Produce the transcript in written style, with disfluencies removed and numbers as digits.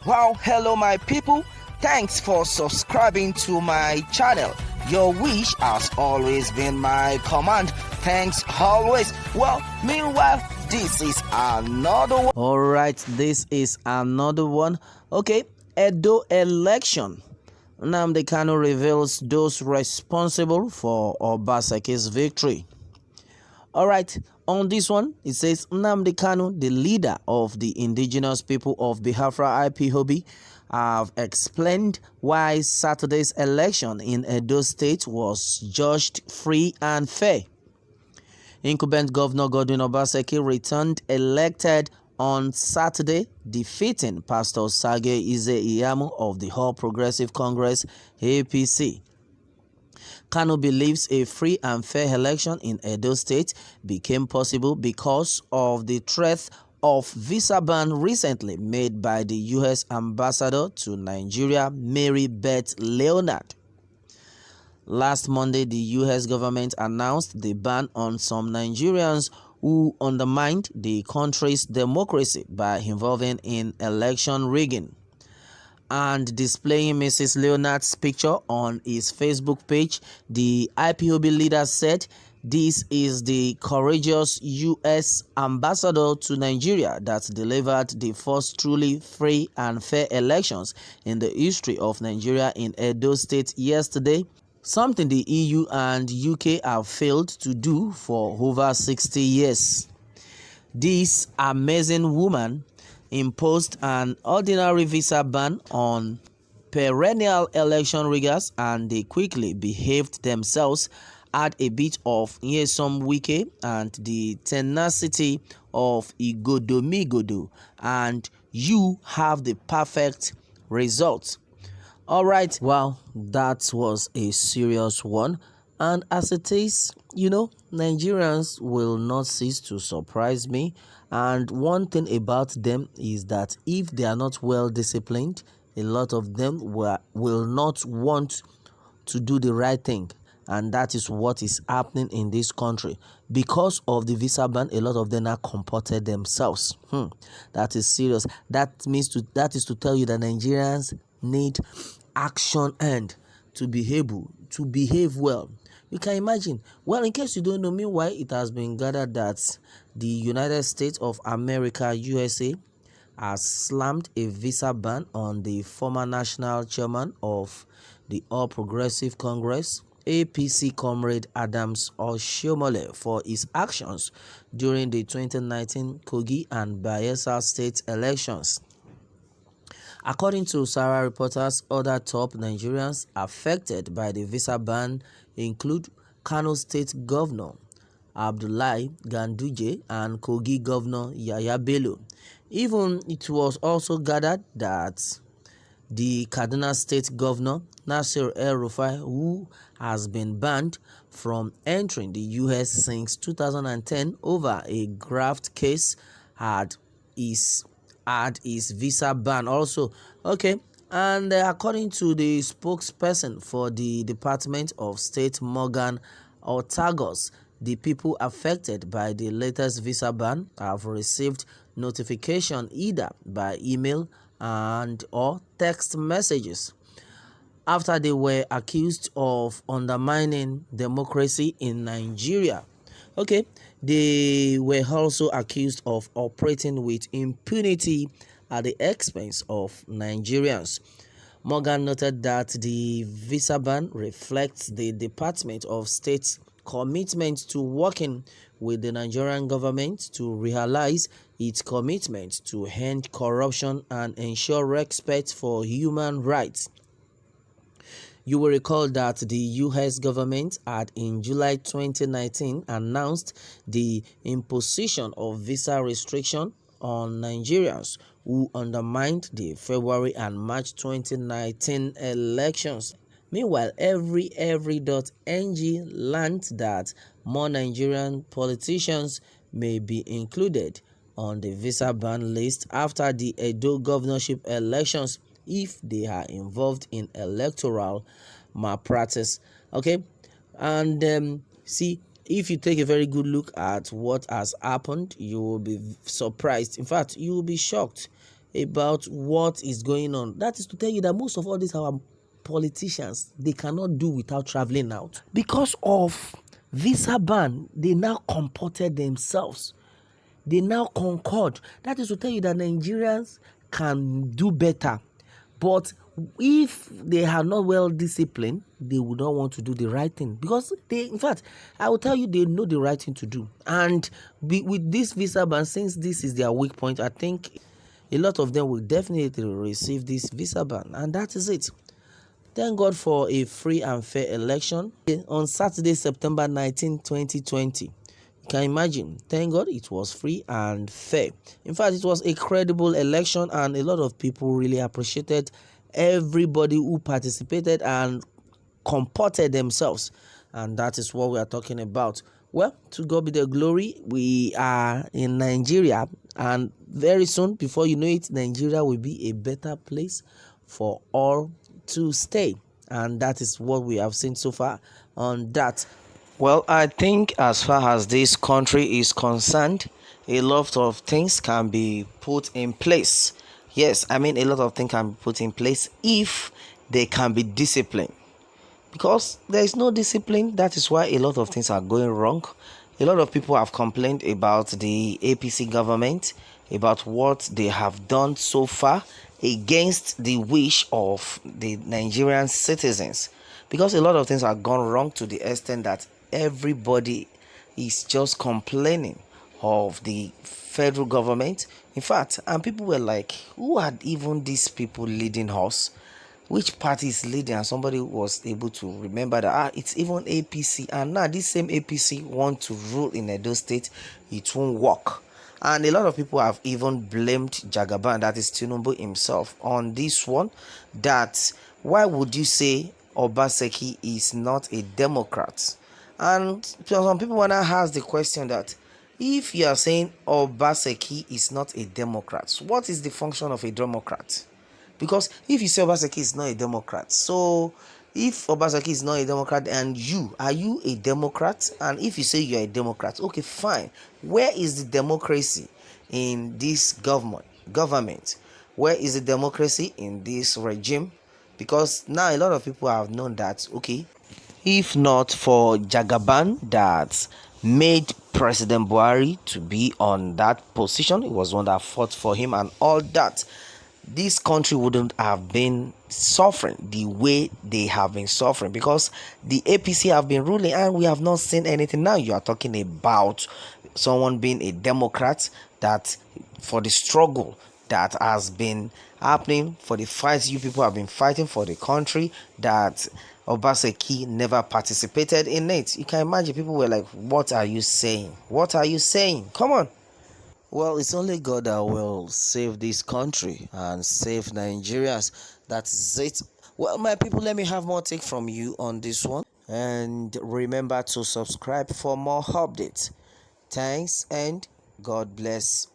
Wow, hello my people. Thanks for subscribing to my channel. Your wish has always been my command. Thanks always. Well, meanwhile, this is another one. Alright, this is another one. Okay, Edo election. Nnamdi Kanu reveals those responsible for Obaseki'S victory. Alright, on this one, it says Nnamdi Kanu, the leader of the indigenous people of Biafra IPOB, have explained why Saturday's election in Edo State was judged free and fair. Incumbent Governor Godwin Obaseki returned elected on Saturday, defeating Pastor Sage Ize-Iyamu of the All Progressive Congress APC. Kanu believes a free and fair election in Edo State became possible because of the threat of visa ban recently made by the U.S. ambassador to Nigeria, Mary Beth Leonard. Last Monday, the U.S. government announced the ban on some Nigerians who undermined the country's democracy by involving in election rigging. And displaying Mrs. Leonard's picture on his Facebook page, the IPOB leader said, "This is the courageous U.S. ambassador to Nigeria that delivered the first truly free and fair elections in the history of Nigeria in Edo State yesterday, something the EU and UK have failed to do for over 60 years. This amazing woman imposed an ordinary visa ban on perennial election riggers, and they quickly behaved themselves, had a bit of Nyesom Wike and the tenacity of Igodomigodo, and you have the perfect result." All right, well, that was a serious one. And as it is, Nigerians will not cease to surprise me. And one thing about them is that if they are not well disciplined, a lot of them will not want to do the right thing. And that is what is happening in this country. Because of the visa ban, a lot of them are comported themselves. That is serious. That is to tell you that Nigerians need action and to be able to behave well. You can imagine. Well, in case you don't know, meanwhile, it has been gathered that the United States of America, USA, has slammed a visa ban on the former national chairman of the All Progressive Congress, APC, Comrade Adams Oshiomhole, for his actions during the 2019 Kogi and Bayelsa state elections. According to Sarah reporters, other top Nigerians affected by the visa ban include Kano State Governor Abdullahi Ganduje and Kogi Governor Yaya Bello. Even it was also gathered that the Kaduna State Governor Nasir El-Rufai, who has been banned from entering the U.S. since 2010 over a graft case, had his visa ban also. Okay, and according to the spokesperson for the Department of State, Morgan Ortagos, the people affected by the latest visa ban have received notification either by email and or text messages after they were accused of undermining democracy in Nigeria. Okay, they were also accused of operating with impunity at the expense of Nigerians. Morgan noted that the visa ban reflects the Department of State's commitment to working with the Nigerian government to realize its commitment to end corruption and ensure respect for human rights. You will recall that the U.S. government had in July 2019 announced the imposition of visa restriction on Nigerians who undermined the February and March 2019 elections. Meanwhile, every.ng learned that more Nigerian politicians may be included on the visa ban list after the Edo governorship elections if they are involved in electoral malpractice. Okay, and see, if you take a very good look at what has happened, you will be surprised. In fact, you will be shocked. about what is going on. That is to tell you that most of all these our politicians, they cannot do without traveling out. Because of visa ban, they now comported themselves. They now concord. That is to tell you that Nigerians can do better. But if they are not well disciplined, they would not want to do the right thing. Because they, in fact, I will tell you, they know the right thing to do. And with this visa ban, since this is their weak point, I think a lot of them will definitely receive this visa ban. And that is it. Thank God for a free and fair election on Saturday, September 19, 2020. You can imagine. Thank God it was free and fair. In fact, it was a credible election, and a lot of people really appreciated everybody who participated and comported themselves. And that is what we are talking about. Well, to God be the glory. We are in Nigeria, and very soon, before you know it, Nigeria will be a better place for all to stay. And that is what we have seen so far on that. Well, I think as far as this country is concerned, a lot of things can be put in place. Yes, I mean, a lot of things can be put in place if they can be disciplined. Because there is no discipline, that is why a lot of things are going wrong. A lot of people have complained about the APC government, about what they have done so far against the wish of the Nigerian citizens. Because a lot of things have gone wrong to the extent that everybody is just complaining of the federal government. In fact, and people were like, who are even these people leading us? Which party is leading? And somebody was able to remember that it's even APC, and now this same APC want to rule in Edo State. It won't work. And a lot of people have even blamed Jagaban, that is Tinubu himself, on this one. That why would you say Obaseki is not a Democrat? And some people want to ask the question that if you are saying Obaseki is not a Democrat, what is the function of a Democrat? Because if you say Obaseki is not a Democrat, so if Obaseki is not a Democrat and are you a Democrat? And if you say you're a Democrat, okay, fine. Where is the democracy in this government? Where is the democracy in this regime? Because now a lot of people have known that, okay, if not for Jagaban that made President Buhari to be on that position, it was one that fought for him and all that, this country wouldn't have been suffering the way they have been suffering, because the APC have been ruling and we have not seen anything. Now you are talking about someone being a Democrat, that for the struggle that has been happening, for the fights you people have been fighting for the country, that Obaseki never participated in it. You can imagine people were like, what are you saying? What are you saying? Come on. Well, it's only God that will save this country and save Nigerians. That's it. Well, my people, let me have more take from you on this one. And remember to subscribe for more updates. Thanks and God bless.